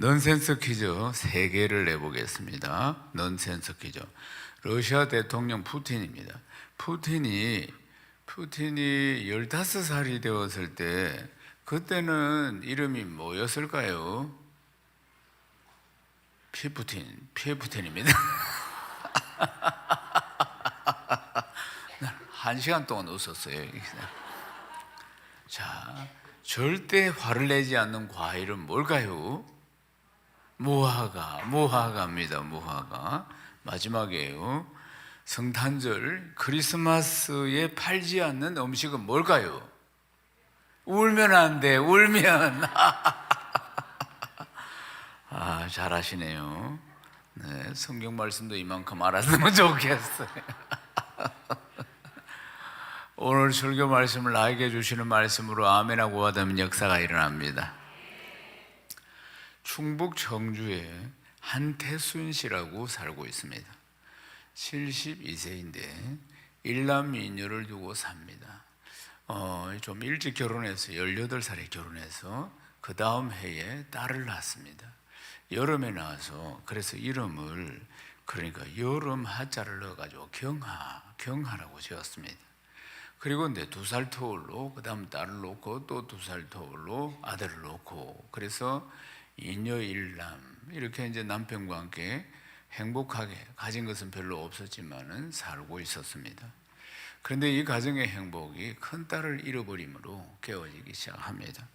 넌센스 퀴즈 3개를 내보겠습니다. 넌센스 퀴즈. 러시아 대통령 푸틴입니다. 푸틴이 15살이 되었을 때 그때는 이름이 뭐였을까요? 피푸틴입니다. 1시간 동안 웃었어요. 자, 절대 화를 내지 않는 과일은 뭘까요? 무화과입니다. 무화과. 마지막이에요. 성탄절 크리스마스에 팔지 않는 음식은 뭘까요? 울면 안 돼. 울면. 잘하시네요. 네, 성경 말씀도 이만큼 알았으면 좋겠어요. 오늘 설교 말씀을 나에게 주시는 말씀으로 아멘하고 받으면 역사가 일어납니다. 충북 청주에 한태순 씨라고 살고 있습니다. 72세인데 일남이녀를 두고 삽니다. 좀 일찍 결혼해서 18살에 결혼해서 그 다음 해에 딸을 낳았습니다. 여름에 낳아서 그래서 이름을 그러니까 여름 하자를 넣어가지고 경하라고 지었습니다. 그리고 이제 2살 터울로 그 다음 딸을 놓고 또 2살 터울로 아들을 놓고 그래서 이녀 일남 이렇게 이제 남편과 함께 행복하게 가진 것은 별로 없었지만은 살고 있었습니다. 그런데 이 가정의 행복이 큰 딸을 잃어버림으로 깨어지기 시작합니다.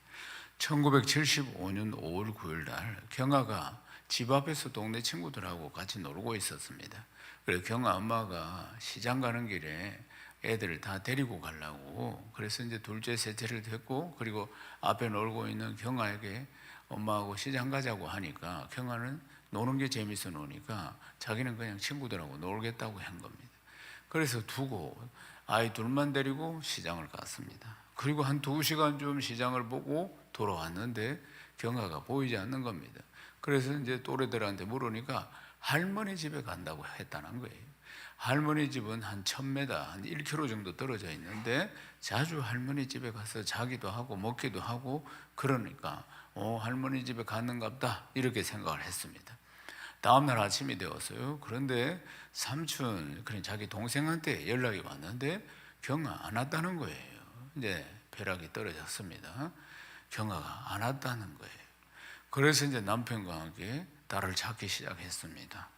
1975년 5월 9일 날 경아가 집 앞에서 동네 친구들하고 같이 놀고 있었습니다. 그래서 경아 엄마가 시장 가는 길에 애들을 다 데리고 가려고 그래서 이제 둘째 셋째를 데리고 그리고 앞에 놀고 있는 경아에게 엄마하고 시장 가자고 하니까 경아는 노는 게 재밌어 노니까 자기는 그냥 친구들하고 놀겠다고 한 겁니다. 그래서 두고 아이 둘만 데리고 시장을 갔습니다. 그리고 한 2시간 좀 시장을 보고 돌아왔는데 경아가 보이지 않는 겁니다. 그래서 이제 또래들한테 물으니까 할머니 집에 간다고 했다는 거예요. 할머니 집은 한 1000m, 한 1km 정도 떨어져 있는데 자주 할머니 집에 가서 자기도 하고 먹기도 하고 그러니까 할머니 집에 갔는갑다 이렇게 생각을 했습니다. 다음날 아침이 되었어요. 그런데 삼촌, 그런 자기 동생한테 연락이 왔는데 경아 안 왔다는 거예요. 이제 벼락이 떨어졌습니다. 경아가 안 왔다는 거예요. 그래서 이제 남편과 함께 딸을 찾기 시작했습니다.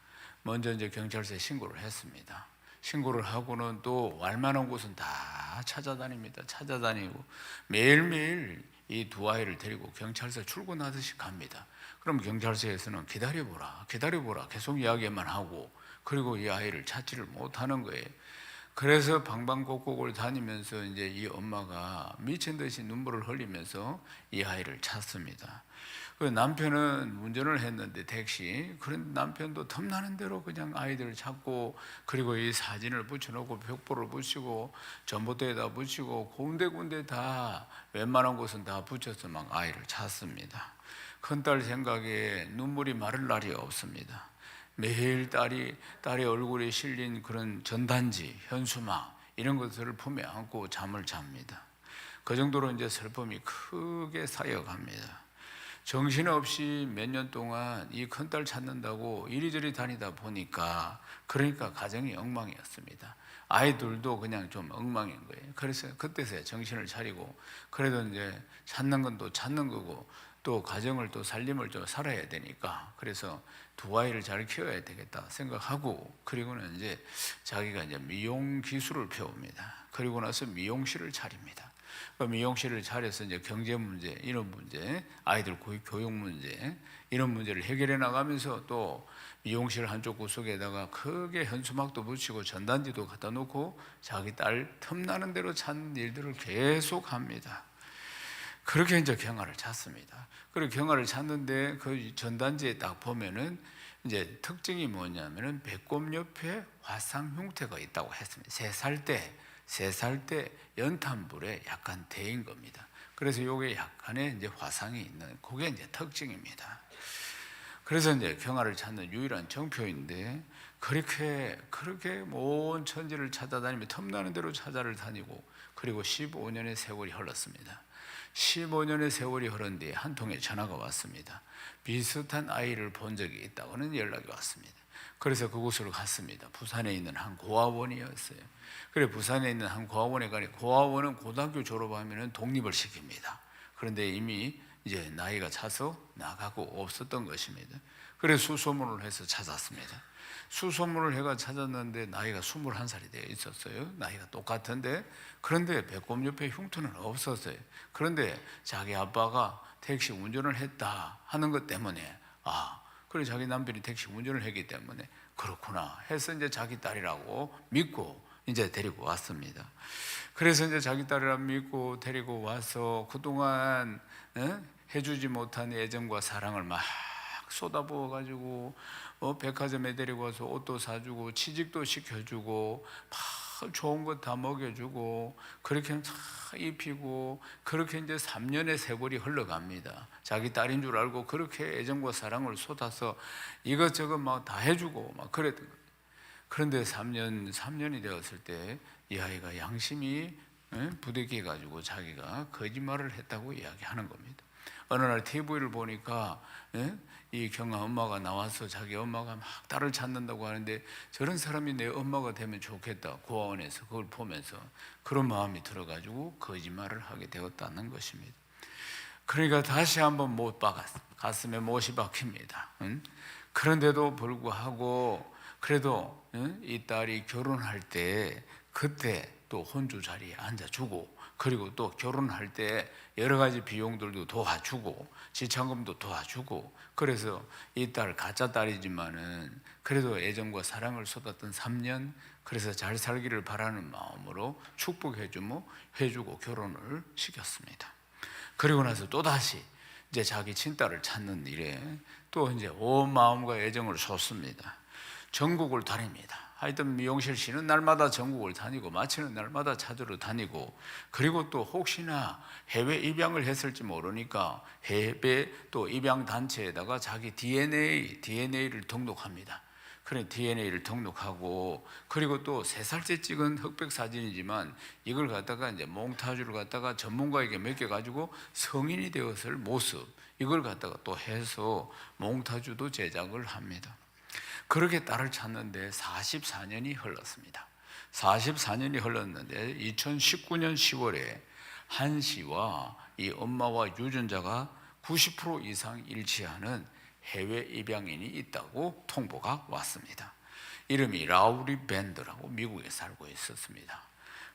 먼저 이제 경찰서에 신고를 했습니다. 신고를 하고는 또 왈만한 곳은 다 찾아다닙니다. 찾아다니고 매일매일 이 2아이를 데리고 경찰서 출근하듯이 갑니다. 그럼 경찰서에서는 기다려보라 계속 이야기만 하고 그리고 이 아이를 찾지를 못하는 거예요. 그래서 방방곡곡을 다니면서 이제 이 엄마가 미친 듯이 눈물을 흘리면서 이 아이를 찾습니다. 그 남편은 운전을 했는데 택시, 그런 남편도 틈나는 대로 그냥 아이들을 찾고 그리고 이 사진을 붙여놓고 벽보를 붙이고 전봇대에다 붙이고 군데군데 다 웬만한 곳은 다 붙여서 막 아이를 찾습니다. 큰딸 생각에 눈물이 마를 날이 없습니다. 매일 딸의 얼굴에 실린 그런 전단지, 현수막 이런 것들을 품에 안고 잠을 잡니다. 그 정도로 이제 슬픔이 크게 쌓여갑니다. 정신없이 몇 년 동안 이 큰딸 찾는다고 이리저리 다니다 보니까 그러니까 가정이 엉망이었습니다. 아이들도 그냥 좀 엉망인 거예요. 그래서 그때서야 정신을 차리고 그래도 이제 찾는 건 또 찾는 거고 또 가정을 또 살림을 좀 살아야 되니까 그래서 2아이를 잘 키워야 되겠다 생각하고 그리고는 이제 자기가 이제 미용 기술을 배웁니다. 그리고 나서 미용실을 차립니다. 그 미용실을 차려서 이제 경제 문제, 이런 문제, 아이들 교육 문제 이런 문제를 해결해 나가면서 또 미용실 한쪽 구석에다가 크게 현수막도 붙이고 전단지도 갖다 놓고 자기 딸 틈나는 대로 찾는 일들을 계속 합니다. 그렇게 이제 경아를 찾습니다. 그리고 경아를 찾는데 그 전단지에 딱 보면은 이제 특징이 뭐냐면은 배꼽 옆에 화상 흉터가 있다고 했습니다. 3살 때 연탄불에 약간 데인 겁니다. 그래서 이게 약간의 이제 화상이 있는 그게 이제 특징입니다. 그래서 이제 경아를 찾는 유일한 정표인데 그렇게 온 천지를 찾아다니며 틈나는 대로 찾아를 다니고 그리고 15년의 세월이 흘렀습니다. 15년의 세월이 흐른 뒤에 한 통의 전화가 왔습니다. 비슷한 아이를 본 적이 있다고는 연락이 왔습니다. 그래서 그곳으로 갔습니다. 부산에 있는 한 고아원이었어요. 그래 부산에 있는 한 고아원에 가니 고아원은 고등학교 졸업하면 독립을 시킵니다. 그런데 이미 이제 나이가 차서 나가고 없었던 것입니다. 그래서 수소문을 해서 찾았습니다. 수소문을 해가 찾았는데 나이가 21살이 되어 있었어요. 나이가 똑같은데 그런데 배꼽 옆에 흉터는 없었어요. 그런데 자기 아빠가 택시 운전을 했다 하는 것 때문에 그래 자기 남편이 택시 운전을 했기 때문에 그렇구나 해서 이제 자기 딸이라고 믿고 이제 데리고 왔습니다. 그래서 이제 자기 딸이라고 믿고 데리고 와서 그동안 해주지 못한 애정과 사랑을 막 쏟아부어 가지고 백화점에 데리고 와서 옷도 사주고 취직도 시켜주고 막 좋은 것 다 먹여주고 그렇게 다 입히고 그렇게 이제 3년의 세월이 흘러갑니다. 자기 딸인 줄 알고 그렇게 애정과 사랑을 쏟아서 이것저것 막 다 해주고 막 그랬던 거예요. 그런데 3년이 되었을 때 이 아이가 양심이 부대끼 가지고 자기가 거짓말을 했다고 이야기하는 겁니다. 어느 날 TV를 보니까 이 경아 엄마가 나와서 자기 엄마가 막 딸을 찾는다고 하는데 저런 사람이 내 엄마가 되면 좋겠다 고아원에서 그걸 보면서 그런 마음이 들어가지고 거짓말을 하게 되었다는 것입니다. 그러니까 다시 한번 못 박았어. 가슴에 못이 박힙니다. 그런데도 불구하고 그래도 이 딸이 결혼할 때 그때 또 혼주 자리에 앉아주고 그리고 또 결혼할 때 여러 가지 비용들도 도와주고 지참금도 도와주고 그래서 이 딸 가짜 딸이지만은 그래도 애정과 사랑을 쏟았던 3년 그래서 잘 살기를 바라는 마음으로 축복해주고 결혼을 시켰습니다. 그리고 나서 또다시 이제 자기 친딸을 찾는 일에 또 이제 온 마음과 애정을 쏟습니다. 전국을 다닙니다. 하여튼 미용실 쉬는 날마다 전국을 다니고 마치는 날마다 찾으러 다니고 그리고 또 혹시나 해외 입양을 했을지 모르니까 해외 또 입양 단체에다가 자기 DNA를 등록합니다. 그래 DNA를 등록하고 그리고 또 3살째 찍은 흑백 사진이지만 이걸 갖다가 이제 몽타주를 갖다가 전문가에게 맡겨가지고 성인이 되었을 모습 이걸 갖다가 또 해서 몽타주도 제작을 합니다. 그렇게 딸을 찾는데 44년이 흘렀습니다. 44년이 흘렀는데 2019년 10월에 한 씨와 이 엄마와 유전자가 90% 이상 일치하는 해외 입양인이 있다고 통보가 왔습니다. 이름이 라우리 밴드라고 미국에 살고 있었습니다.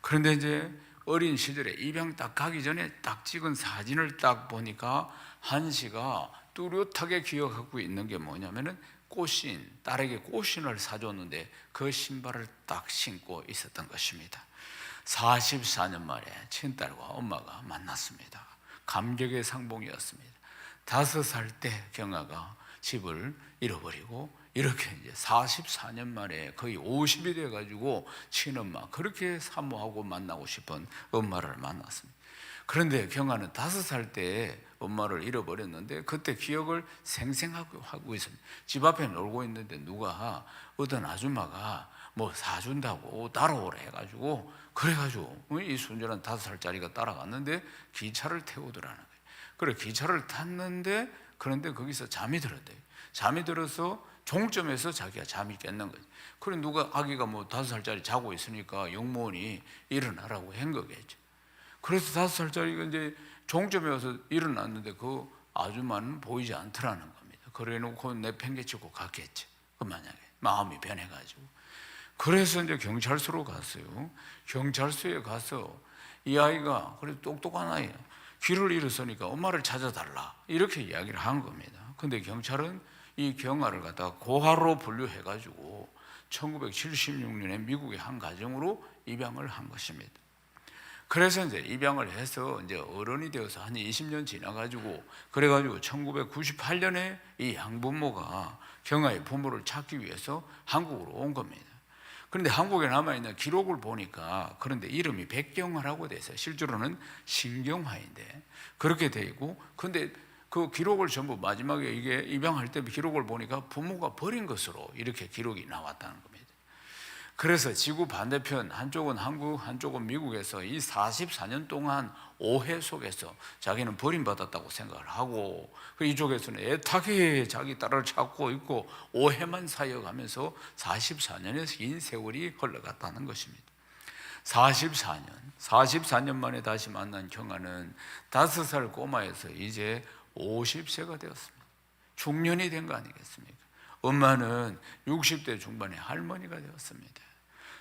그런데 이제 어린 시절에 입양 딱 가기 전에 딱 찍은 사진을 딱 보니까 한 씨가 뚜렷하게 기억하고 있는 게 뭐냐면은 딸에게 꽃신을 사줬는데 그 신발을 딱 신고 있었던 것입니다. 44년 만에 친딸과 엄마가 만났습니다. 감격의 상봉이었습니다. 5살 때 경아가 집을 잃어버리고 이렇게 이제 44년 만에 거의 50이 돼가지고 친엄마 그렇게 사모하고 만나고 싶은 엄마를 만났습니다. 그런데 경아는 5살 때 엄마를 잃어버렸는데 그때 기억을 생생하고 하고 있습니다. 집 앞에 놀고 있는데 누가 어떤 아줌마가 뭐 사준다고 따라오라 해가지고 그래가지고 이 순전한 5살짜리가 따라갔는데 기차를 태우더라는 거예요. 그래 기차를 탔는데 그런데 거기서 잠이 들었대요. 잠이 들어서 종점에서 자기가 잠이 깼는 거지. 그래 누가 아기가 뭐 5살짜리 자고 있으니까 영무원이 일어나라고 한 거겠죠. 그래서 5살짜리가 이제 종점에 와서 일어났는데 그 아줌마는 보이지 않더라는 겁니다. 그래 놓고 내팽개치고 갔겠죠. 그 만약에 마음이 변해가지고. 그래서 이제 경찰서로 갔어요. 경찰서에 가서 이 아이가 그래도 똑똑한 아이야. 길을 잃었으니까 엄마를 찾아달라 이렇게 이야기를 한 겁니다. 근데 경찰은 이 경아를 갖다가 고아로 분류해가지고 1976년에 미국의 한 가정으로 입양을 한 것입니다. 그래서 이제 입양을 해서 이제 어른이 되어서 한 20년 지나가지고 그래가지고 1998년에 이 양부모가 경아의 부모를 찾기 위해서 한국으로 온 겁니다. 그런데 한국에 남아있는 기록을 보니까 그런데 이름이 백경화라고 돼 있어요. 실제로는 신경화인데 그렇게 돼 있고 근데 그 기록을 전부 마지막에 이게 입양할 때 기록을 보니까 부모가 버린 것으로 이렇게 기록이 나왔다는 겁니다. 그래서 지구 반대편 한쪽은 한국, 한쪽은 미국에서 이 44년 동안 오해 속에서 자기는 버림받았다고 생각을 하고, 이쪽에서는 애타게 자기 딸을 찾고 있고 오해만 사여가면서 44년의 긴 세월이 흘러갔다는 것입니다. 44년 만에 다시 만난 경아는 5살 꼬마에서 이제 50세가 되었습니다. 중년이 된 거 아니겠습니까? 엄마는 60대 중반의 할머니가 되었습니다.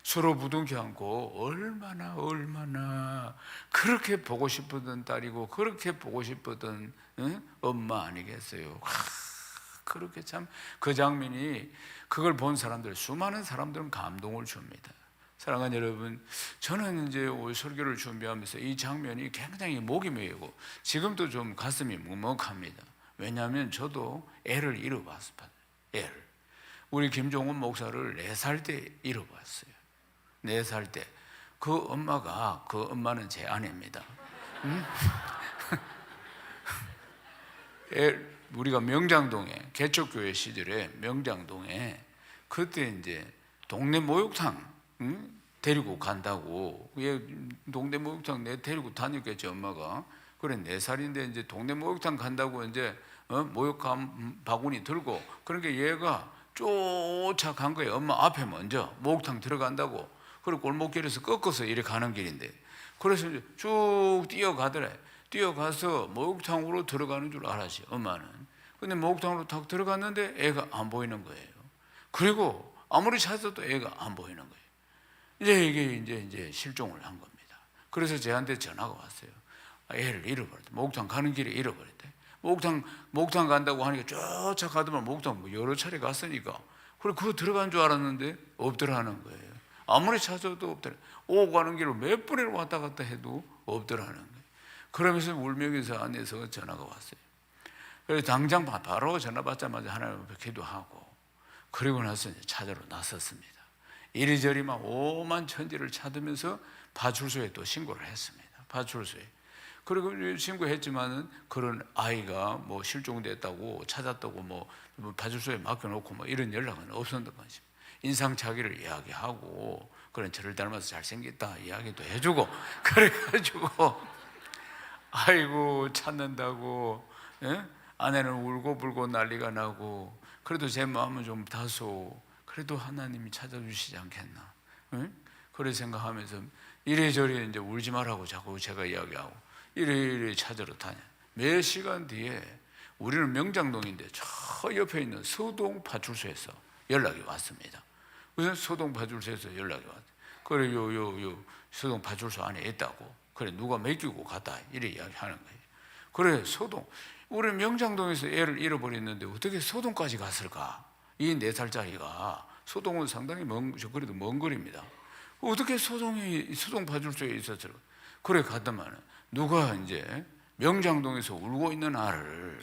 서로 부둥켜 안고 얼마나 그렇게 보고 싶었던 딸이고 그렇게 보고 싶었던 엄마 아니겠어요? 그렇게 참 그 장면이, 그걸 본 사람들, 수많은 사람들은 감동을 줍니다. 사랑하는 여러분, 저는 이제 설교를 준비하면서 이 장면이 굉장히 목이 메이고 지금도 좀 가슴이 먹먹합니다. 왜냐하면 저도 애를 잃어봤어요. 애를. 우리 김종훈 목사를 4살 때 잃어봤어요. 4살 때. 그 엄마는 제 아내입니다. 우리가 명장동에, 개척교회 시절에 명장동에 그때 이제 동네 목욕탕 데리고 간다고, 동네 목욕탕 내 데리고 다녔겠지 엄마가. 그래 4살인데 이제 동네 목욕탕 간다고 이제 목욕함 바구니 들고, 그러니까 얘가 쫓아간 거예요. 엄마 앞에 먼저 목욕탕 들어간다고. 그리고 골목길에서 꺾어서 이렇게 가는 길인데, 그래서 이제 쭉 뛰어가더래. 뛰어가서 목욕탕으로 들어가는 줄 알았지 엄마는. 근데 목욕탕으로 탁 들어갔는데 애가 안 보이는 거예요. 그리고 아무리 찾아도 애가 안 보이는 거예요. 이제 이게 이제 실종을 한 겁니다. 그래서 저한테 전화가 왔어요. 애를 잃어버렸다. 목욕탕 가는 길에 잃어버렸대. 목욕탕 간다고 하니까 쫓아가더만 목욕탕 여러 차례 갔으니까. 그래 그거 들어간 줄 알았는데 없더라는 거예요. 아무리 찾아도 없더라. 오고 가는 길을 몇 번이나 왔다 갔다 해도 없더라는 거예요. 그러면서 울면서 안에서 전화가 왔어요. 그래서 당장 바로 전화 받자마자 하나님 앞에 기도하고, 그리고 나서 이제 찾으러 나섰습니다. 이리저리 막 오만 천지를 찾으면서 파출소에 또 신고를 했습니다. 파출소에. 그리고 신고했지만은 그런 아이가 뭐 실종됐다고 찾았다고 뭐 파출소에 맡겨놓고 뭐 이런 연락은 없었던 것입니다. 인상착의를 이야기하고, 그런 저를 닮아서 잘생겼다 이야기도 해주고, 그래가지고 아이고 찾는다고, 예? 아내는 울고 불고 난리가 나고, 그래도 제 마음은 좀 다소 그래도 하나님이 찾아주시지 않겠나, 예? 그래 생각하면서 이래저래 이제 울지 말라고 자꾸 제가 이야기하고 이래 찾으러 다녀. 몇 시간 뒤에 우리는 명장동인데 저 옆에 있는 서동 파출소에서 연락이 왔습니다. 그래서 서동 파출소에서 연락이 왔어요. 그래 요 서동 파출소 안에 있다고. 그래 누가 맡기고 갔다 이래 이야기하는 거예요. 그래 서동, 우리 명장동에서 애를 잃어버렸는데 어떻게 서동까지 갔을까? 이 4살짜리가. 서동은 상당히 그래도 먼 거리입니다. 어떻게 서동 파출소에 있었을까? 그래 갔더만 누가 이제 명장동에서 울고 있는 아를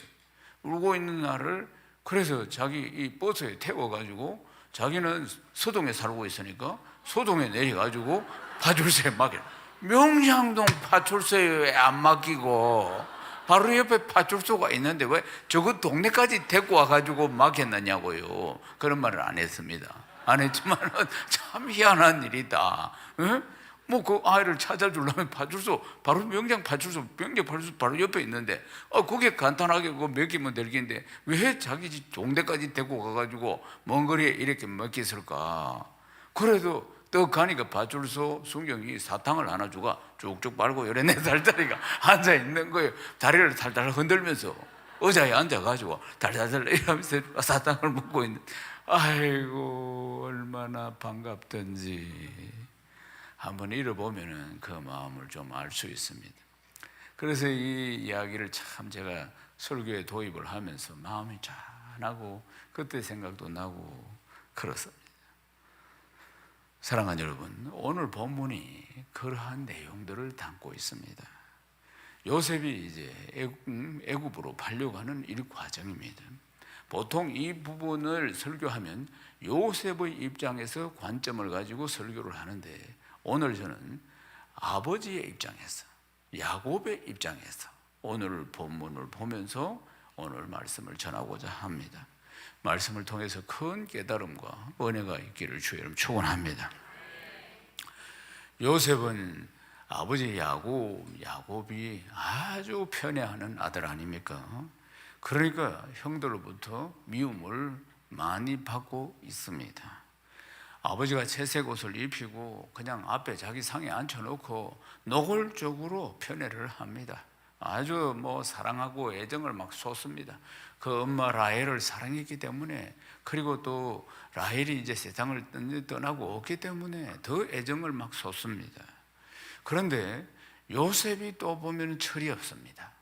그래서 자기 이 버스에 태워가지고, 자기는 서동에 살고 있으니까 서동에 내려가지고 파출소에 맡겨. 명장동 파출소에 왜 안 맡기고 바로 옆에 파출소가 있는데 왜 저거 동네까지 데리고 와가지고 맡겼느냐고요. 그런 말을 안 했습니다. 안 했지만 참 희한한 일이다. 뭐 그 아이를 찾아주려면 파출소, 바로 명장 파출소 바로 옆에 있는데, 그게 간단하게 그거 맡기면 될 긴데 왜 자기 집 동네까지 데리고 가가지고 먼 거리에 이렇게 맡겼을까? 그래도 또 가니까 파출소 순경이 사탕을 하나 주가 쭉쭉 빨고 요래 4살짜리가 앉아 있는 거예요. 다리를 달달 흔들면서 의자에 앉아가지고 달달달 이러면서 사탕을 먹고 있는. 아이고 얼마나 반갑던지. 한번 잃어보면은 그 마음을 좀 알 수 있습니다. 그래서 이 이야기를 참 제가 설교에 도입을 하면서 마음이 짠하고 그때 생각도 나고 그렇습니다. 사랑하는 여러분, 오늘 본문이 그러한 내용들을 담고 있습니다. 요셉이 이제 애굽으로 팔려가는 일 과정입니다. 보통 이 부분을 설교하면 요셉의 입장에서 관점을 가지고 설교를 하는데, 오늘 저는 아버지의 입장에서, 야곱의 입장에서 오늘 본문을 보면서 오늘 말씀을 전하고자 합니다. 말씀을 통해서 큰 깨달음과 은혜가 있기를 주의 이름 축원합니다. 요셉은 아버지 야곱이 아주 편애하는 아들 아닙니까? 그러니까 형들로부터 미움을 많이 받고 있습니다. 아버지가 채색 옷을 입히고 그냥 앞에 자기 상에 앉혀놓고 노골적으로 편애를 합니다. 아주 사랑하고 애정을 막 쏟습니다. 그 엄마 라헬을 사랑했기 때문에, 그리고 또 라헬이 이제 세상을 떠나고 없기 때문에 더 애정을 막 쏟습니다. 그런데 요셉이 또 보면 철이 없습니다.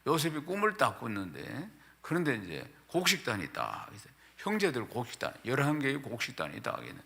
요셉이 꿈을 딱 꿨는데, 그런데 이제 곡식단이 딱 있어요. 형제들 곡식단 11개의 곡식단이 딱 있는.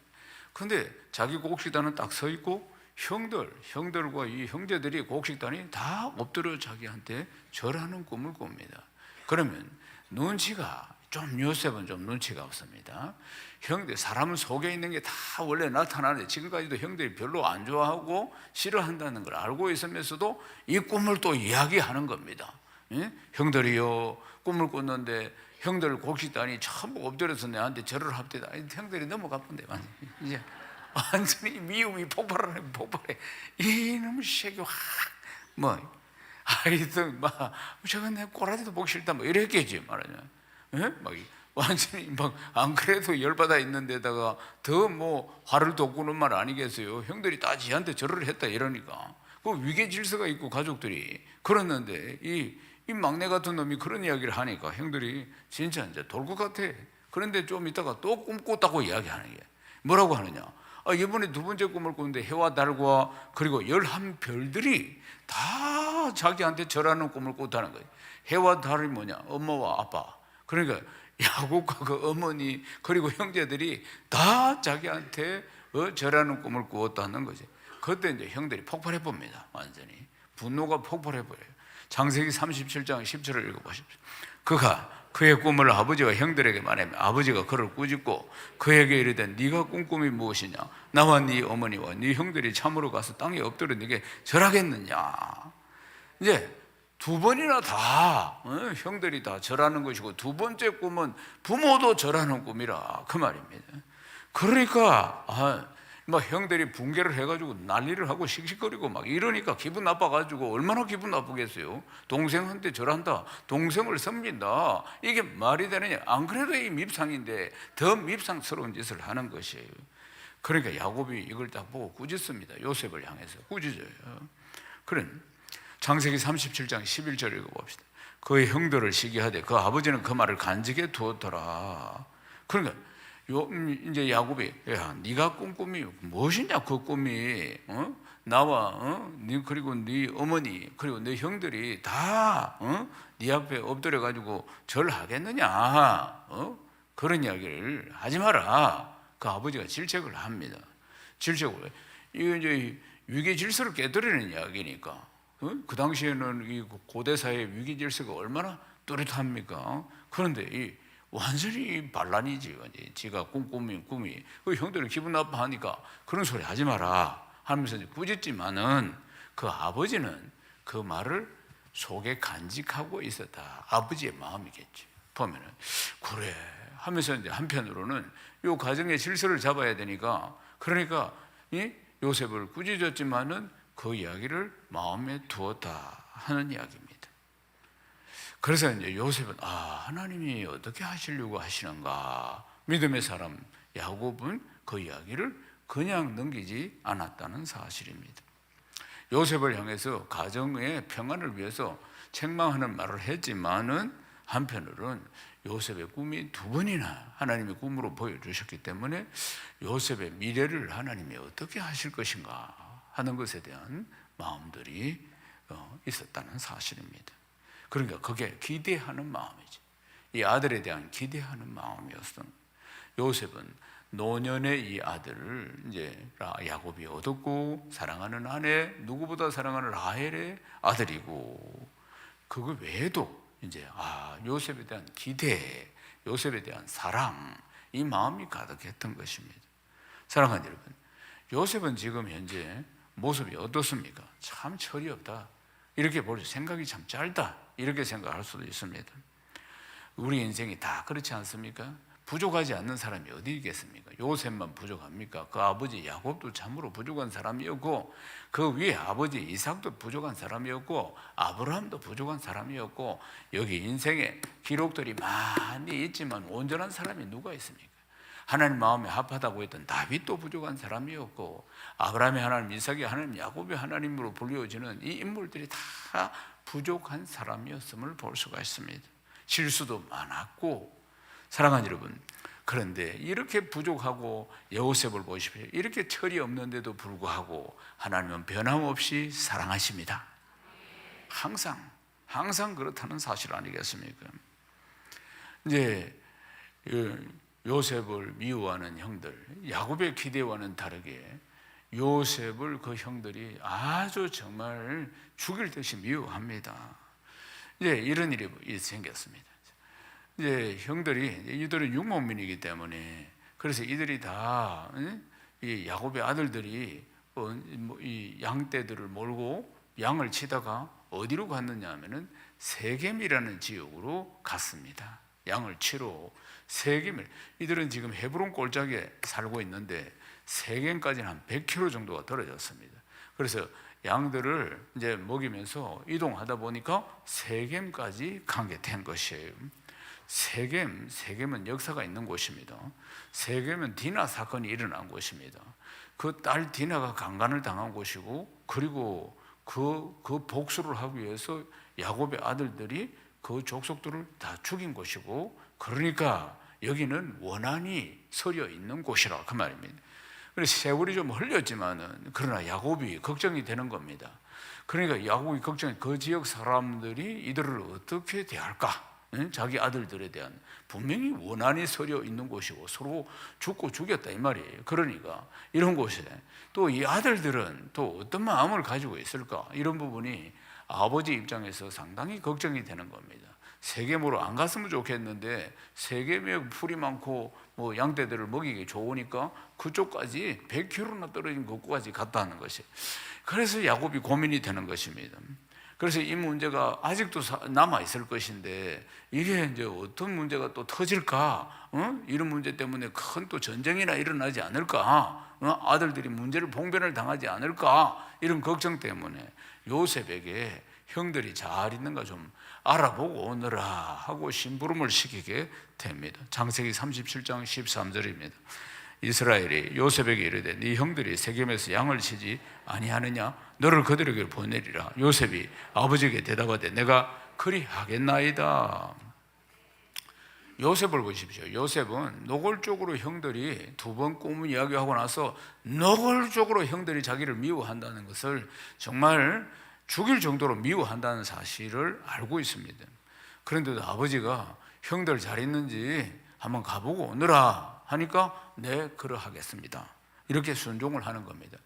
근데 자기 곡식단은 딱 서 있고 형들과 이 형제들이 곡식단이 다 엎드려 자기한테 절하는 꿈을 꿉니다. 그러면 요셉은 좀 눈치가 없습니다. 형들, 사람은 속에 있는 게 다 원래 나타나는데 지금까지도 형들이 별로 안 좋아하고 싫어한다는 걸 알고 있으면서도 이 꿈을 또 이야기하는 겁니다. 예? 형들이요, 꿈을 꿨는데 형들 곡식단이 전부 엎드려서 내한테 절을 합니다. 형들이 너무 가쁜데 이제 완전히 미움이 폭발해. 이놈의 새끼 하여튼 저건 내 꼬라지도 보기 싫다 이랬겠지 말하냐. 예? 완전히 안 그래도 열받아 있는 데다가 더 화를 돋구는 말 아니겠어요? 형들이 다 지한테 절을 했다 이러니까 그 위계 질서가 있고 가족들이 그랬는데 이 막내 같은 놈이 그런 이야기를 하니까 형들이 진짜 이제 돌 것 같아. 그런데 좀 있다가 또 꿈 꿨다고 이야기하는 게 뭐라고 하느냐? 이번에 두 번째 꿈을 꿨는데 해와 달과 그리고 11별들이 다 자기한테 절하는 꿈을 꿨다는 거예요. 해와 달이 뭐냐? 엄마와 아빠. 그러니까 야곱과 그 어머니 그리고 형제들이 다 자기한테 절하는 꿈을 꾸었다는 거지. 그때 이제 형들이 폭발해 봅니다. 완전히 분노가 폭발해 버려요. 창세기 37장 10절을 읽어보십시오. 그가 그의 꿈을 아버지와 형들에게 말하며 아버지가 그를 꾸짖고 그에게 이르되 네가 꾼 꿈이 무엇이냐? 나와 네 어머니와 네 형들이 참으로 가서 땅에 엎드려 네게 절하겠느냐? 이제 두 번이나 다 형들이 다 절하는 것이고, 두 번째 꿈은 부모도 절하는 꿈이라 그 말입니다. 그러니까 형들이 붕괴를 해가지고 난리를 하고 씩씩거리고 이러니까 기분 나빠가지고 얼마나 기분 나쁘겠어요. 동생한테 절한다, 동생을 섬긴다, 이게 말이 되느냐? 안 그래도 이 밉상인데 더 밉상스러운 짓을 하는 것이에요. 그러니까 야곱이 이걸 딱 보고 꾸짖습니다. 요셉을 향해서 꾸짖어요. 그런 창세기 37장 11절 읽어봅시다. 그의 형들을 시기하되 그 아버지는 그 말을 간직해 두었더라. 그러니까 이제 야곱이 야, 네가 꾼 꿈이 무엇이냐? 그 꿈이 나와 그리고 네 어머니 그리고 네 형들이 다 네 앞에 엎드려 가지고 절하겠느냐? 그런 이야기를 하지 마라. 그 아버지가 질책을 합니다. 질책을 이게 이제 위계 질서를 깨뜨리는 이야기니까. 그 당시에는 이 고대 사회의 위계 질서가 얼마나 뚜렷합니까? 그런데 이 완전히 반란이지. 지가 꿈이 그 형들이 기분 나빠하니까 그런 소리 하지 마라 하면서 꾸짖지만은 그 아버지는 그 말을 속에 간직하고 있었다. 아버지의 마음이겠지. 보면은 그래 하면서 이제 한편으로는 이 가정의 질서를 잡아야 되니까, 그러니까 요셉을 꾸짖었지만은 그 이야기를 마음에 두었다 하는 이야기입니다. 그래서 이제 요셉은 하나님이 어떻게 하시려고 하시는가? 믿음의 사람 야곱은 그 이야기를 그냥 넘기지 않았다는 사실입니다. 요셉을 향해서 가정의 평안을 위해서 책망하는 말을 했지만은 한편으로는 요셉의 꿈이 두 번이나 하나님의 꿈으로 보여주셨기 때문에 요셉의 미래를 하나님이 어떻게 하실 것인가 하는 것에 대한 마음들이 있었다는 사실입니다. 그러니까 그게 기대하는 마음이지. 이 아들에 대한 기대하는 마음이었어. 요셉은 노년의 이 아들을 이제 야곱이 얻었고, 사랑하는 아내, 누구보다 사랑하는 라헬의 아들이고, 그거 외에도 이제 요셉에 대한 기대, 요셉에 대한 사랑, 이 마음이 가득했던 것입니다. 사랑하는 여러분, 요셉은 지금 현재 모습이 어떻습니까? 참 철이 없다, 이렇게 보죠. 생각이 참 짧다, 이렇게 생각할 수도 있습니다. 우리 인생이 다 그렇지 않습니까? 부족하지 않는 사람이 어디 있겠습니까? 요셉만 부족합니까? 그 아버지 야곱도 참으로 부족한 사람이었고, 그 위에 아버지 이삭도 부족한 사람이었고, 아브라함도 부족한 사람이었고, 여기 인생에 기록들이 많이 있지만 온전한 사람이 누가 있습니까? 하나님 마음에 합하다고 했던 다윗도 부족한 사람이었고, 아브라함의 하나님, 이삭의 하나님, 야곱의 하나님으로 불리워지는 이 인물들이 다 부족한 사람이었음을 볼 수가 있습니다. 실수도 많았고. 사랑하는 여러분, 그런데 이렇게 부족하고 요셉을 보십시오. 이렇게 철이 없는데도 불구하고 하나님은 변함없이 사랑하십니다. 항상 그렇다는 사실 아니겠습니까? 이제 요셉을 미워하는 형들, 야곱의 기대와는 다르게 요셉을 그 형들이 아주 정말 죽일 듯이 미워합니다. 이제 이런 일이 생겼습니다. 이제 형들이, 이들은 육모민이기 때문에, 그래서 이들이 다 이 야곱의 아들들이 이 양떼들을 몰고 양을 치다가 어디로 갔느냐 하면은 세겜이라는 지역으로 갔습니다. 양을 치러 세겜을, 이들은 지금 헤브론 골짜기에 살고 있는데 세겜까지는 한 100km 정도가 떨어졌습니다. 그래서 양들을 이제 먹이면서 이동하다 보니까 세겜까지 가게 된 것이에요. 세겜은 역사가 있는 곳입니다. 세겜은 디나 사건이 일어난 곳입니다. 그 딸 디나가 강간을 당한 곳이고, 그리고 그 복수를 하기 위해서 야곱의 아들들이 그 족속들을 다 죽인 곳이고, 그러니까 여기는 원한이 서려 있는 곳이라 그 말입니다. 그래서 세월이 좀 흘렸지만은 그러나 야곱이 걱정이 되는 겁니다. 그러니까 야곱이 걱정이, 그 지역 사람들이 이들을 어떻게 대할까? 자기 아들들에 대한 분명히 원한이 서려 있는 곳이고 서로 죽고 죽였다 이 말이에요. 그러니까 이런 곳에 또 이 아들들은 또 어떤 마음을 가지고 있을까? 이런 부분이 아버지 입장에서 상당히 걱정이 되는 겁니다. 세겜으로 안 갔으면 좋겠는데 세겜에 풀이 많고 뭐 양떼들을 먹이기 좋으니까 그쪽까지 100km나 떨어진 곳까지 갔다는 것이, 그래서 야곱이 고민이 되는 것입니다. 그래서 이 문제가 아직도 남아 있을 것인데 이게 이제 어떤 문제가 또 터질까? 이런 문제 때문에 큰 또 전쟁이나 일어나지 않을까? 아들들이 문제를 봉변을 당하지 않을까? 이런 걱정 때문에 요셉에게 형들이 잘 있는가 좀 알아보고 오너라 하고 심부름을 시키게 됩니다. 창세기 37장 13절입니다. 이스라엘이 요셉에게 이르되 네 형들이 세겜에서 양을 치지 아니하느냐? 너를 그들에게 보내리라. 요셉이 아버지에게 대답하되 내가 그리하겠나이다. 요셉을 보십시오. 요셉은 노골적으로 형들이 두 번 꿈을 이야기하고 나서 노골적으로 형들이 자기를 미워한다는 것을, 정말 죽일 정도로 미워한다는 사실을 알고 있습니다. 그런데도 아버지가 형들 잘 있는지 한번 가보고 오느라 하니까 네 그러하겠습니다, 이렇게 순종을 하는 겁니다.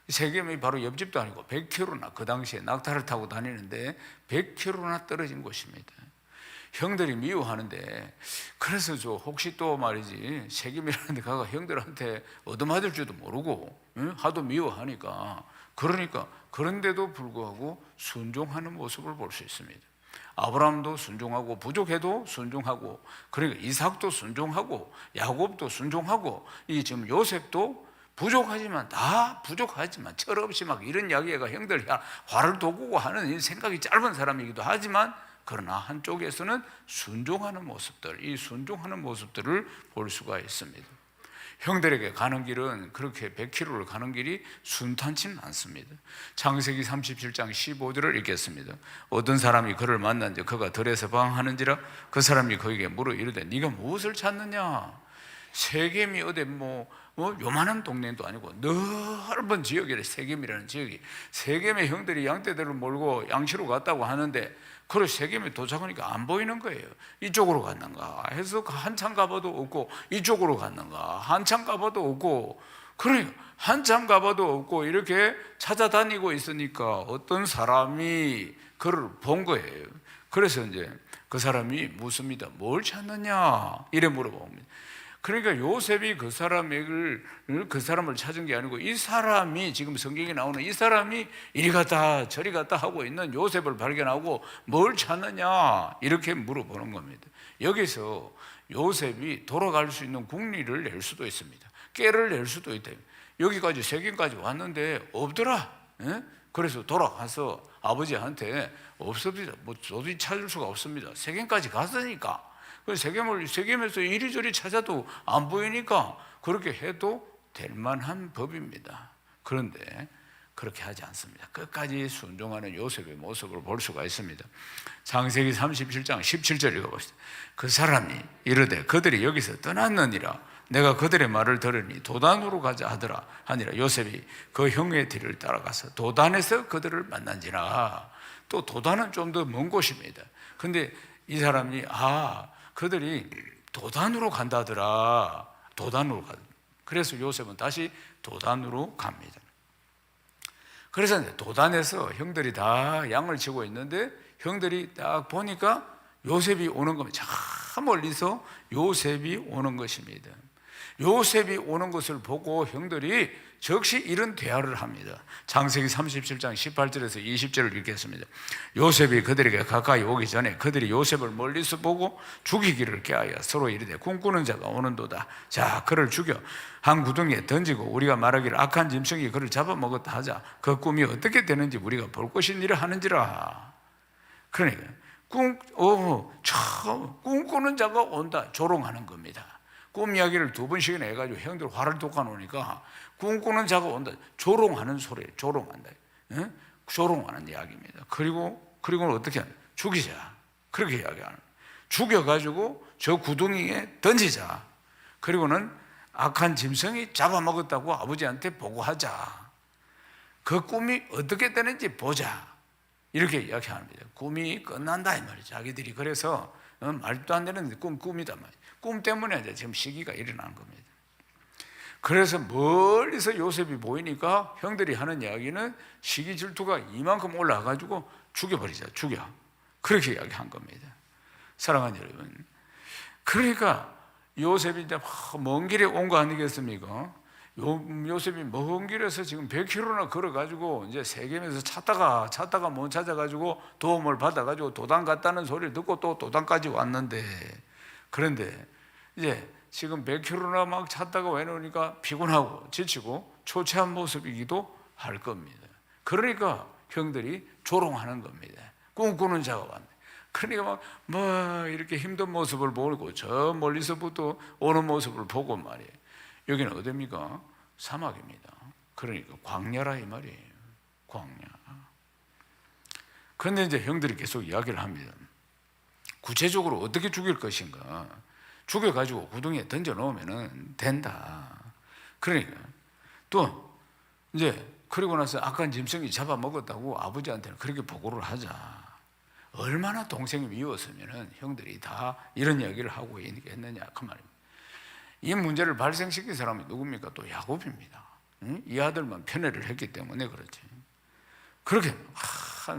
세겜이 바로 옆집도 아니고 100km나, 그 당시에 낙타를 타고 다니는데 100km나 떨어진 곳입니다. 형들이 미워하는데, 그래서 저 혹시 또 말이지 세겜이라는 데 가가 형들한테 얻어맞을 줄도 모르고 하도 미워하니까, 그러니까 그런데도 불구하고 순종하는 모습을 볼 수 있습니다. 아브라함도 순종하고, 부족해도 순종하고, 그러니까 이삭도 순종하고, 야곱도 순종하고, 이 지금 요셉도 부족하지만, 다 부족하지만 철없이 막 이런 이야기가 형들이 화를 돋구고 하는 생각이 짧은 사람이기도 하지만, 그러나 한쪽에서는 순종하는 모습들, 이 순종하는 모습들을 볼 수가 있습니다. 형들에게 가는 길은 그렇게 100km를 가는 길이 순탄치는 않습니다. 창세기 37장 15절을 읽겠습니다. 어떤 사람이 그를 만난즉 그가 들에서 방황하는지라 그 사람이 그에게 물어 이르되 네가 무엇을 찾느냐? 세겜이 어디 뭐 요만한 동네도 아니고 넓은 지역이래. 세겜이라는 지역이, 세겜의 형들이 양떼들을 몰고 양치로 갔다고 하는데, 그래 세겜에 도착하니까 안 보이는 거예요. 이쪽으로 갔는가 해서 한참 가봐도 없고, 이쪽으로 갔는가 한참 가봐도 없고, 그러니까 한참 가봐도 없고 이렇게 찾아다니고 있으니까 어떤 사람이 그를 본 거예요. 그래서 이제 그 사람이 묻습니다. 뭘 찾느냐? 이래 물어봅니다. 그러니까 요셉이 그 사람을 찾은 게 아니고, 이 사람이, 지금 성경에 나오는 이 사람이 이리 갔다 저리 갔다 하고 있는 요셉을 발견하고 뭘 찾느냐 이렇게 물어보는 겁니다. 여기서 요셉이 돌아갈 수 있는 국리를 낼 수도 있습니다. 깨를 낼 수도 있다. 여기까지 세겜까지 왔는데 없더라. 예? 그래서 돌아가서 아버지한테 없습니다. 뭐 도저히 찾을 수가 없습니다. 세겜까지 갔으니까. 그래서 세겜에서 이리저리 찾아도 안 보이니까 그렇게 해도 될 만한 법입니다. 그런데 그렇게 하지 않습니다. 끝까지 순종하는 요셉의 모습을 볼 수가 있습니다. 창세기 37장 17절 읽어봅시다. 그 사람이 이르되 그들이 여기서 떠났느니라. 내가 그들의 말을 들으니 도단으로 가자 하니라. 요셉이 그 형의 뒤를 따라가서 도단에서 그들을 만난지라. 또 도단은 좀 더 먼 곳입니다. 근데 이 사람이 그들이 도단으로 간다더라. 도단으로 가. 그래서 요셉은 다시 도단으로 갑니다. 그래서 도단에서 형들이 다 양을 치고 있는데 형들이 딱 보니까 요셉이 오는 겁니다. 저 멀리서 요셉이 오는 것입니다. 요셉이 오는 것을 보고 형들이 즉시 이런 대화를 합니다. 창세기 37장 18절에서 20절을 읽겠습니다. 요셉이 그들에게 가까이 오기 전에 그들이 요셉을 멀리서 보고 죽이기를 꾀하여 서로 이르되 꿈꾸는 자가 오는도다. 자, 그를 죽여 한 구덩이에 던지고 우리가 말하기를 악한 짐승이 그를 잡아먹었다 하자. 그 꿈이 어떻게 되는지 우리가 볼 것이니라 하는지라. 그러니까 꿈꾸는 자가 온다. 조롱하는 겁니다. 꿈 이야기를 2번씩이나 해가지고 형들 화를 돋아놓으니까 꿈꾸는 자가 온다. 조롱하는 소리예요. 조롱한다. 예? 조롱하는 이야기입니다. 그리고는 어떻게 하냐? 죽이자. 그렇게 이야기하는. 죽여가지고 저 구덩이에 던지자. 그리고는 악한 짐승이 잡아먹었다고 아버지한테 보고하자. 그 꿈이 어떻게 되는지 보자. 이렇게 이야기합니다. 꿈이 끝난다 이 말이죠. 자기들이 그래서 말도 안 되는 꿈이다 말이죠. 꿈 때문에 이제 지금 시기가 일어난 겁니다. 그래서 멀리서 요셉이 보이니까 형들이 하는 이야기는 시기 질투가 이만큼 올라가지고 죽여버리자, 죽여. 그렇게 이야기한 겁니다. 사랑하는 여러분, 그러니까 요셉이 이제 먼 길에 온 거 아니겠습니까? 요셉이 먼 길에서 지금 100km나 걸어가지고 이제 세겜에서 찾다가 못 찾아가지고 도움을 받아가지고 도단 갔다는 소리를 듣고 또 도단까지 왔는데, 그런데 이제 지금 100km나 막 찾다가 와놓으니까 피곤하고 지치고 초췌한 모습이기도 할 겁니다. 그러니까 형들이 조롱하는 겁니다. 꿈꾸는 자가 왔네. 그러니까 막 이렇게 힘든 모습을 보고 저 멀리서부터 오는 모습을 보고 말이에요. 여기는 어디입니까? 사막입니다. 그러니까 광야라 이 말이에요. 광야. 그런데 이제 형들이 계속 이야기를 합니다. 구체적으로 어떻게 죽일 것인가? 죽여가지고 구덩이에 던져 놓으면 된다. 그러니까 또 이제 그리고 나서 악한 짐승이 잡아먹었다고 아버지한테는 그렇게 보고를 하자. 얼마나 동생이 미웠으면 형들이 다 이런 이야기를 하고 했느냐 그 말입니다. 이 문제를 발생시킨 사람이 누굽니까? 또 야곱입니다. 이 아들만 편애를 했기 때문에 그렇지. 그렇게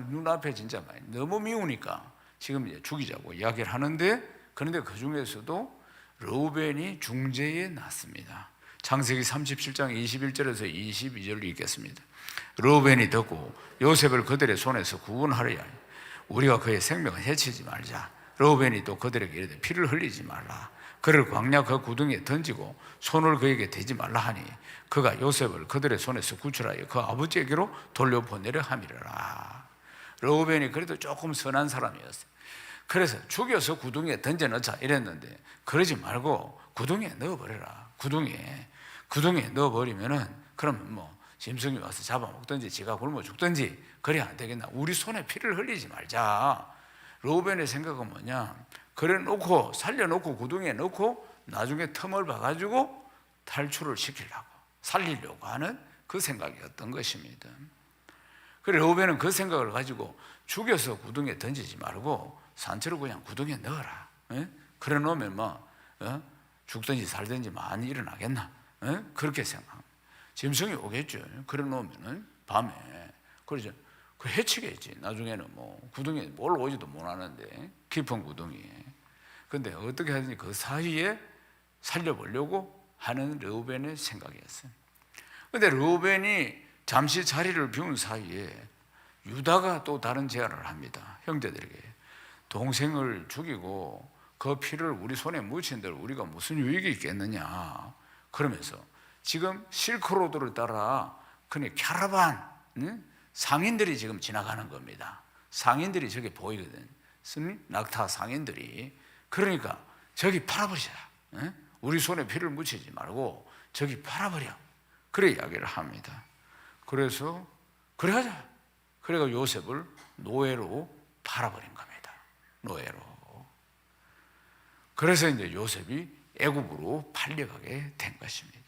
눈앞에 진짜 많이 너무 미우니까 지금 이제 죽이자고 이야기를 하는데, 그런데 그 중에서도 르우벤이 중재에 났습니다. 창세기 37장 21절에서 22절을 읽겠습니다. 르우벤이 듣고 요셉을 그들의 손에서 구원하려야 우리가 그의 생명을 해치지 말자. 르우벤이 또 그들에게 이르되 피를 흘리지 말라. 그를 광야 그 구덩이에 던지고 손을 그에게 대지 말라 하니 그가 요셉을 그들의 손에서 구출하여 그 아버지에게로 돌려보내려 함이라. 르우벤이 그래도 조금 선한 사람이었어요. 그래서 죽여서 구덩이에 던져 넣자 이랬는데 그러지 말고 구덩이에 넣어버려라. 구덩이에 넣어버리면은 그러면 뭐 짐승이 와서 잡아먹든지 지가 굶어 죽든지 그래야 안 되겠나. 우리 손에 피를 흘리지 말자. 르우벤의 생각은 뭐냐? 그래 놓고 살려놓고 구덩이에 넣고 나중에 틈을 봐가지고 탈출을 시키려고 살리려고 하는 그 생각이었던 것입니다. 그래 르우벤은 그 생각을 가지고 죽여서 구덩이에 던지지 말고 산채로 그냥 구덩이에 넣어라. 그래 놓으면 뭐 죽든지 살든지 많이 일어나겠나. 그렇게 생각합니다. 짐승이 오겠죠. 그래 놓으면은 밤에 그러죠. 그 해치겠지. 나중에는 뭐 구덩이에 올라오지도 못하는데 깊은 구덩이에. 근데 어떻게 하든지 그 사이에 살려보려고 하는 르우벤의 생각이었어요. 근데 르우벤이 잠시 자리를 비운 사이에 유다가 또 다른 제안을 합니다. 형제들에게 동생을 죽이고 그 피를 우리 손에 묻힌들 우리가 무슨 유익이 있겠느냐 그러면서 지금 실크로드를 따라 그냥 캐러반 상인들이 지금 지나가는 겁니다. 상인들이 저기 보이거든. 낙타 상인들이. 그러니까 저기 팔아버리자. 우리 손에 피를 묻히지 말고 저기 팔아버려. 그래 이야기를 합니다. 그래서 그래 하자. 그래가 요셉을 노예로 팔아버린 겁니다. 노예로. 그래서 이제 요셉이 애굽으로 팔려가게 된 것입니다.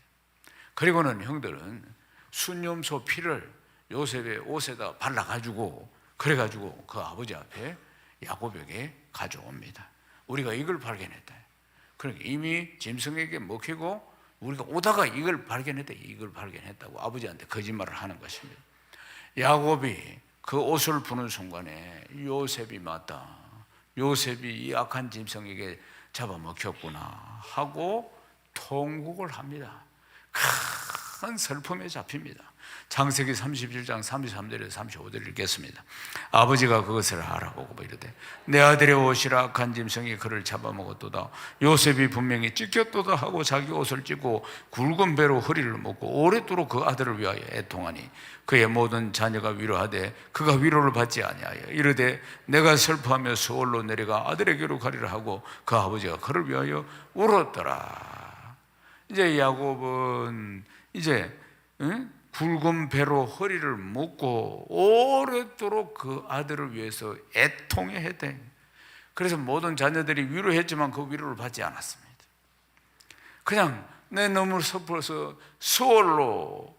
그리고는 형들은 순념소 피를 요셉의 옷에다 발라가지고 그래가지고 그 아버지 앞에 야곱에게 가져옵니다. 우리가 이걸 발견했다. 그러니까 이미 짐승에게 먹히고 우리가 오다가 이걸 발견했다고 아버지한테 거짓말을 하는 것입니다. 야곱이 그 옷을 푸는 순간에 요셉이 맞다. 요셉이 이 악한 짐승에게 잡아먹혔구나 하고 통곡을 합니다. 큰 슬픔에 잡힙니다. 창세기 37장 33절에서 35절을 읽겠습니다. 아버지가 그것을 알아보고 이르되 내 아들의 옷이라 악한 짐승이 그를 잡아먹었도다. 요셉이 분명히 찢겼도다 하고 자기 옷을 찢고 굵은 배로 허리를 묶고 오랫도록 그 아들을 위하여 애통하니 그의 모든 자녀가 위로하되 그가 위로를 받지 아니하여 이르되 내가 슬퍼하며 수월로 내려가 아들에게로 가리라 하고 그 아버지가 그를 위하여 울었더라. 이제 야곱은 이제 굵은 배로 허리를 묶고 오랫도록 그 아들을 위해서 애통해 했대. 그래서 모든 자녀들이 위로했지만 그 위로를 받지 않았습니다. 그냥 내 너무 슬퍼서 수월로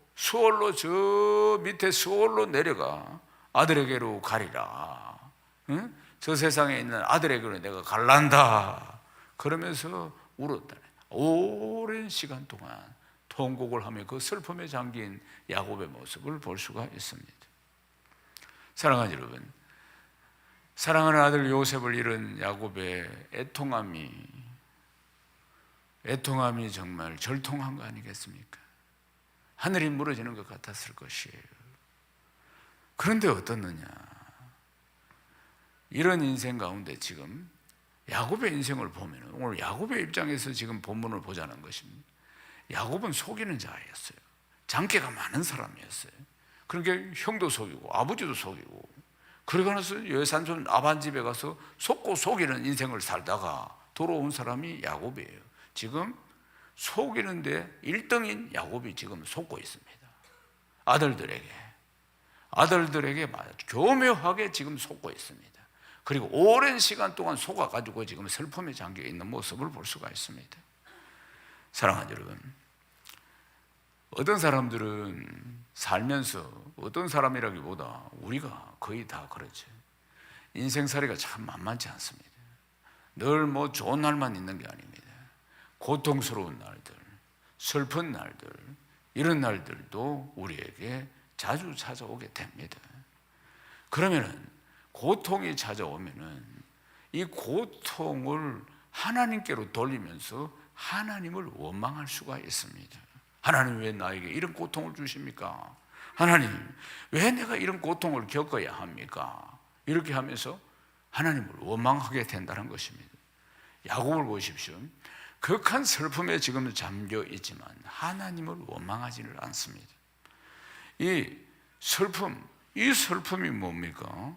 저 밑에 수월로 내려가 아들에게로 가리라. 저 세상에 있는 아들에게로 내가 갈란다. 그러면서 울었다. 오랜 시간 동안 통곡을 하며 그 슬픔에 잠긴 야곱의 모습을 볼 수가 있습니다. 사랑하는 여러분, 사랑하는 아들 요셉을 잃은 야곱의 애통함이 정말 절통한 거 아니겠습니까? 하늘이 무너지는 것 같았을 것이에요. 그런데 어떻느냐? 이런 인생 가운데 지금 야곱의 인생을 보면 오늘 야곱의 입장에서 지금 본문을 보자는 것입니다. 야곱은 속이는 자였어요. 장기가 많은 사람이었어요. 그러니까 형도 속이고 아버지도 속이고 그러고 나서 여산손 아반 집에 가서 속고 속이는 인생을 살다가 돌아온 사람이 야곱이에요. 지금 속이는데 1등인 야곱이 지금 속고 있습니다. 아들들에게 교묘하게 지금 속고 있습니다. 그리고 오랜 시간 동안 속아가지고 지금 슬픔에 잠겨 있는 모습을 볼 수가 있습니다. 사랑하는 여러분, 어떤 사람들은 살면서 어떤 사람이라기보다 우리가 거의 다 그렇죠. 인생살이가 참 만만치 않습니다. 늘 뭐 좋은 날만 있는 게 아닙니다. 고통스러운 날들, 슬픈 날들, 이런 날들도 우리에게 자주 찾아오게 됩니다. 그러면은 고통이 찾아오면은 이 고통을 하나님께로 돌리면서 하나님을 원망할 수가 있습니다. 하나님 왜 나에게 이런 고통을 주십니까? 하나님 왜 내가 이런 고통을 겪어야 합니까? 이렇게 하면서 하나님을 원망하게 된다는 것입니다. 야곱을 보십시오. 극한 슬픔에 지금 잠겨 있지만 하나님을 원망하지를 않습니다. 이 슬픔이 뭡니까?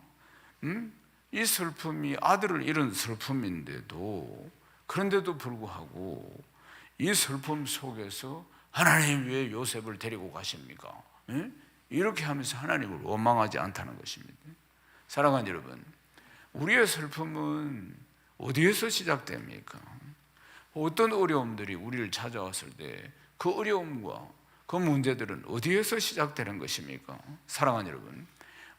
이 슬픔이 아들을 잃은 슬픔인데도 그런데도 불구하고 이 슬픔 속에서 하나님 왜 요셉을 데리고 가십니까? 이렇게 하면서 하나님을 원망하지 않다는 것입니다. 사랑하는 여러분, 우리의 슬픔은 어디에서 시작됩니까? 어떤 어려움들이 우리를 찾아왔을 때 그 어려움과 그 문제들은 어디에서 시작되는 것입니까? 사랑하는 여러분,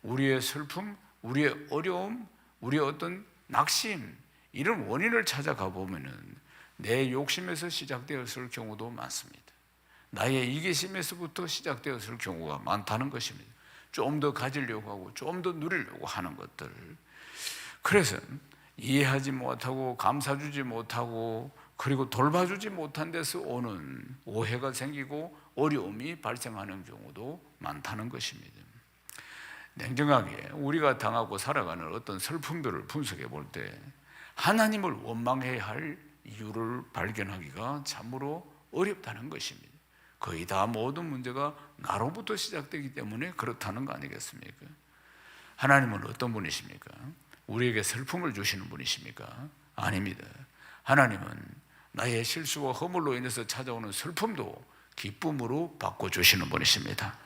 우리의 슬픔, 우리의 어려움, 우리의 어떤 낙심, 이런 원인을 찾아가 보면은 내 욕심에서 시작되었을 경우도 많습니다. 나의 이기심에서부터 시작되었을 경우가 많다는 것입니다. 좀 더 가지려고 하고 좀 더 누리려고 하는 것들. 그래서 이해하지 못하고 감사주지 못하고 그리고 돌봐주지 못한 데서 오는 오해가 생기고 어려움이 발생하는 경우도 많다는 것입니다. 냉정하게 우리가 당하고 살아가는 어떤 슬픔들을 분석해 볼 때 하나님을 원망해야 할 이유를 발견하기가 참으로 어렵다는 것입니다. 거의 다 모든 문제가 나로부터 시작되기 때문에 그렇다는 거 아니겠습니까? 하나님은 어떤 분이십니까? 우리에게 슬픔을 주시는 분이십니까? 아닙니다. 하나님은 나의 실수와 허물로 인해서 찾아오는 슬픔도 기쁨으로 바꿔주시는 분이십니다.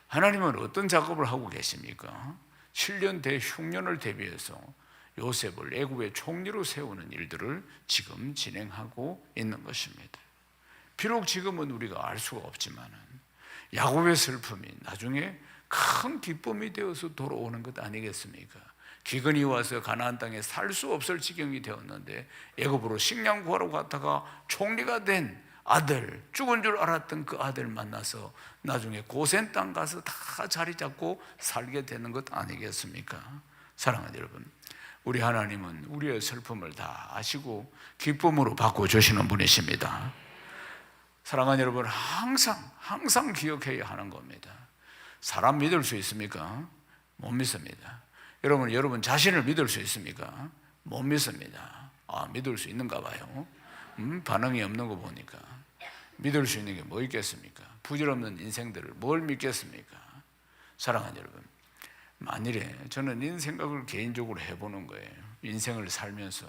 하나님은 어떤 작업을 하고 계십니까? 7년 대흉년을 대비해서 요셉을 애굽의 총리로 세우는 일들을 지금 진행하고 있는 것입니다. 비록 지금은 우리가 알 수가 없지만 야곱의 슬픔이 나중에 큰 기쁨이 되어서 돌아오는 것 아니겠습니까? 기근이 와서 가나안 땅에 살 수 없을 지경이 되었는데 애굽으로 식량 구하러 갔다가 총리가 된 아들, 죽은 줄 알았던 그 아들 만나서 나중에 고센 땅 가서 다 자리 잡고 살게 되는 것 아니겠습니까? 사랑하는 여러분, 우리 하나님은 우리의 슬픔을 다 아시고 기쁨으로 바꿔주시는 분이십니다. 사랑하는 여러분, 항상 기억해야 하는 겁니다. 사람 믿을 수 있습니까? 못 믿습니다. 여러분 자신을 믿을 수 있습니까? 못 믿습니다. 믿을 수 있는가 봐요. 반응이 없는 거 보니까. 믿을 수 있는 게 뭐 있겠습니까? 부질없는 인생들을 뭘 믿겠습니까? 사랑하는 여러분, 만일에 저는 이런 생각을 개인적으로 해보는 거예요. 인생을 살면서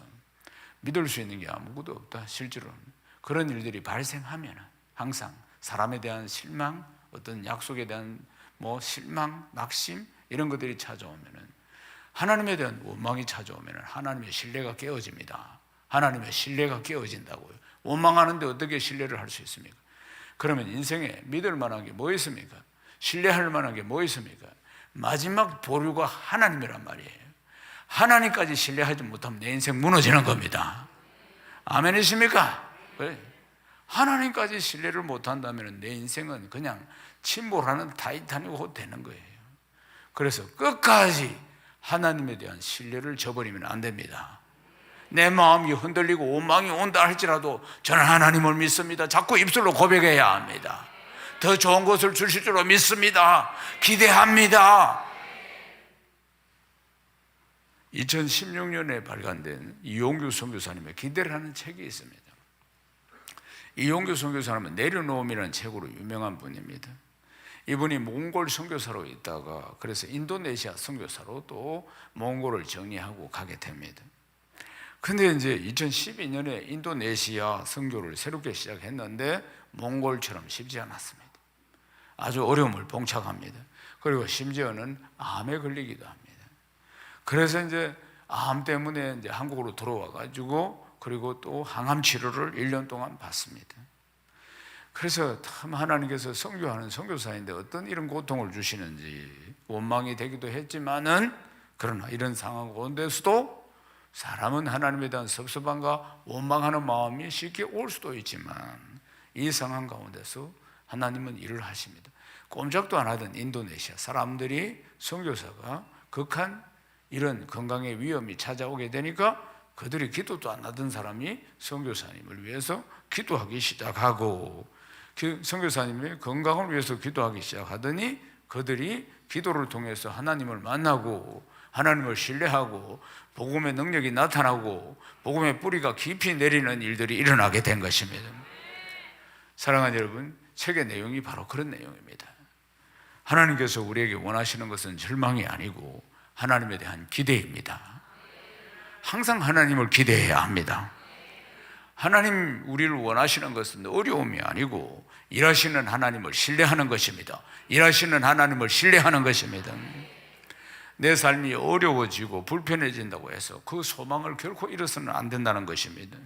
믿을 수 있는 게 아무것도 없다. 실제로는 그런 일들이 발생하면 항상 사람에 대한 실망, 어떤 약속에 대한 실망, 낙심 이런 것들이 찾아오면은, 하나님에 대한 원망이 찾아오면은 하나님의 신뢰가 깨어집니다. 하나님의 신뢰가 깨어진다고요. 원망하는데 어떻게 신뢰를 할 수 있습니까? 그러면 인생에 믿을 만한 게 뭐 있습니까? 신뢰할 만한 게 뭐 있습니까? 마지막 보루가 하나님이란 말이에요. 하나님까지 신뢰하지 못하면 내 인생 무너지는 겁니다. 아멘이십니까? 네. 하나님까지 신뢰를 못한다면 내 인생은 그냥 침몰하는 타이타닉으로 되는 거예요. 그래서 끝까지 하나님에 대한 신뢰를 저버리면 안 됩니다. 내 마음이 흔들리고 원망이 온다 할지라도 저는 하나님을 믿습니다. 자꾸 입술로 고백해야 합니다. 더 좋은 것을 주실 줄로 믿습니다. 기대합니다. 2016년에 발간된 이용규 선교사님의 기대라는 책이 있습니다. 이용규 선교사님은 내려놓음이라는 책으로 유명한 분입니다. 이분이 몽골 선교사로 있다가 그래서 인도네시아 선교사로 또 몽골을 정리하고 가게 됩니다. 근데 이제 2012년에 인도네시아 선교를 새롭게 시작했는데 몽골처럼 쉽지 않았습니다. 아주 어려움을 봉착합니다. 그리고 심지어는 암에 걸리기도 합니다. 그래서 이제 암 때문에 이제 한국으로 들어와 가지고 그리고 또 항암 치료를 1년 동안 받습니다. 그래서 참 하나님께서 선교하는 선교사인데 어떤 이런 고통을 주시는지 원망이 되기도 했지만은, 그러나 이런 상황 가운데서도 사람은 하나님에 대한 섭섭함과 원망하는 마음이 쉽게 올 수도 있지만 이 상황 가운데서 하나님은 일을 하십니다. 꼼짝도 안 하던 인도네시아 사람들이 선교사가 극한 이런 건강의 위험이 찾아오게 되니까 그들이 기도도 안 하던 사람이 선교사님을 위해서 기도하기 시작하고, 선교사님의 건강을 위해서 기도하기 시작하더니 그들이 기도를 통해서 하나님을 만나고 하나님을 신뢰하고 복음의 능력이 나타나고 복음의 뿌리가 깊이 내리는 일들이 일어나게 된 것입니다. 사랑하는 여러분, 책의 내용이 바로 그런 내용입니다. 하나님께서 우리에게 원하시는 것은 절망이 아니고 하나님에 대한 기대입니다. 항상 하나님을 기대해야 합니다. 하나님 우리를 원하시는 것은 어려움이 아니고 일하시는 하나님을 신뢰하는 것입니다. 일하시는 하나님을 신뢰하는 것입니다. 내 삶이 어려워지고 불편해진다고 해서 그 소망을 결코 잃어서는 안 된다는 것입니다.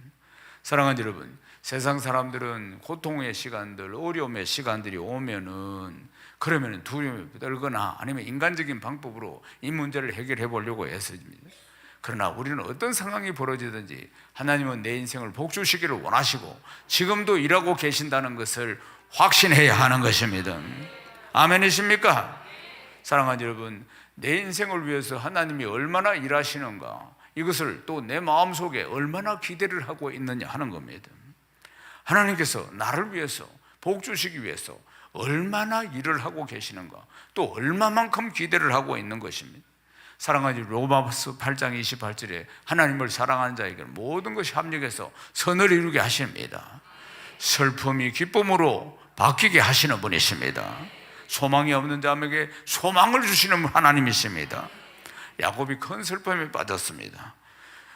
사랑하는 여러분, 세상 사람들은 고통의 시간들, 어려움의 시간들이 오면은 그러면 두려움에 떨거나 아니면 인간적인 방법으로 이 문제를 해결해 보려고 애씁니다. 그러나 우리는 어떤 상황이 벌어지든지 하나님은 내 인생을 복주시기를 원하시고 지금도 일하고 계신다는 것을 확신해야 하는 것입니다. 아멘이십니까? 사랑하는 여러분, 내 인생을 위해서 하나님이 얼마나 일하시는가, 이것을 또 내 마음속에 얼마나 기대를 하고 있느냐 하는 겁니다. 하나님께서 나를 위해서 복주시기 위해서 얼마나 일을 하고 계시는가, 또 얼마만큼 기대를 하고 있는 것입니다. 사랑하는 로마서 8장 28절에 하나님을 사랑하는 자에게는 모든 것이 합력해서 선을 이루게 하십니다. 슬픔이 기쁨으로 바뀌게 하시는 분이십니다. 소망이 없는 자에게 소망을 주시는 하나님이십니다. 야곱이 큰 슬픔에 빠졌습니다.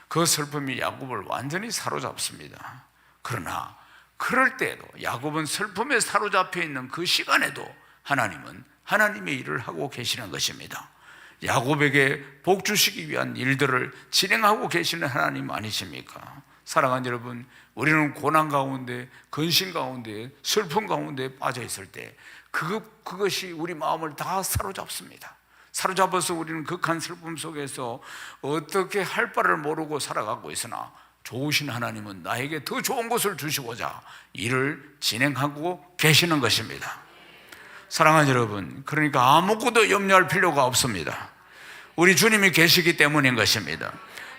그 슬픔이 야곱을 완전히 사로잡습니다. 그러나 그럴 때에도 야곱은 슬픔에 사로잡혀 있는 그 시간에도 하나님은 하나님의 일을 하고 계시는 것입니다. 야곱에게 복 주시기 위한 일들을 진행하고 계시는 하나님 아니십니까? 사랑하는 여러분, 우리는 고난 가운데, 근심 가운데, 슬픔 가운데 빠져 있을 때 그것이 우리 마음을 다 사로잡습니다. 사로잡아서 우리는 극한 슬픔 속에서 어떻게 할 바를 모르고 살아가고 있으나 좋으신 하나님은 나에게 더 좋은 것을 주시고자 일을 진행하고 계시는 것입니다. 사랑하는 여러분, 그러니까 아무것도 염려할 필요가 없습니다. 우리 주님이 계시기 때문인 것입니다.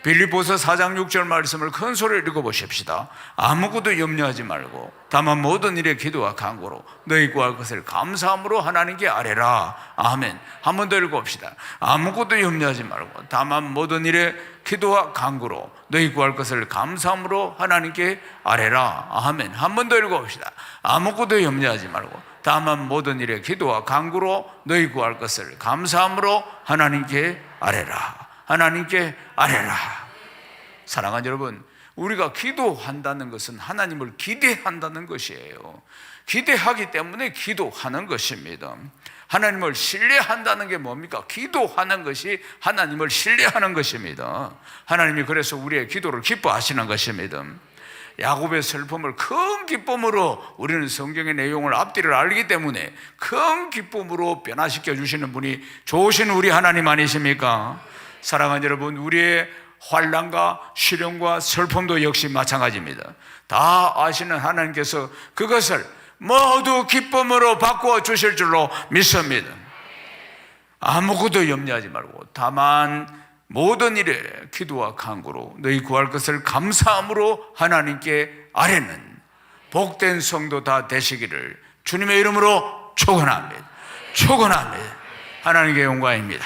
빌립보서 4장 6절 말씀을 큰 소리로 읽어보십시다. 아무것도 염려하지 말고 다만 모든 일에 기도와 간구로 너희 구할 것을 감사함으로 하나님께 아뢰라. 아멘. 한 번 더 읽어봅시다. 아무것도 염려하지 말고 다만 모든 일에 기도와 간구로 너희 구할 것을 감사함으로 하나님께 아뢰라. 아멘. 한 번 더 읽어봅시다. 아무것도 염려하지 말고 다만 모든 일에 기도와 간구로 너희 구할 것을 감사함으로 하나님께 아뢰라. 하나님께 아뢰라. 사랑하는 여러분, 우리가 기도한다는 것은 하나님을 기대한다는 것이에요. 기대하기 때문에 기도하는 것입니다. 하나님을 신뢰한다는 게 뭡니까? 기도하는 것이 하나님을 신뢰하는 것입니다. 하나님이 그래서 우리의 기도를 기뻐하시는 것입니다. 야곱의 슬픔을 큰 기쁨으로, 우리는 성경의 내용을 앞뒤를 알기 때문에 큰 기쁨으로 변화시켜 주시는 분이 좋으신 우리 하나님 아니십니까? 사랑하는 여러분, 우리의 환난과 시련과 슬픔도 역시 마찬가지입니다. 다 아시는 하나님께서 그것을 모두 기쁨으로 바꾸어 주실 줄로 믿습니다. 아무것도 염려하지 말고 다만 모든 일에 기도와 간구로 너희 구할 것을 감사함으로 하나님께 아뢰는 복된 성도 다 되시기를 주님의 이름으로 축원합니다. 축원합니다. 하나님께 영광입니다.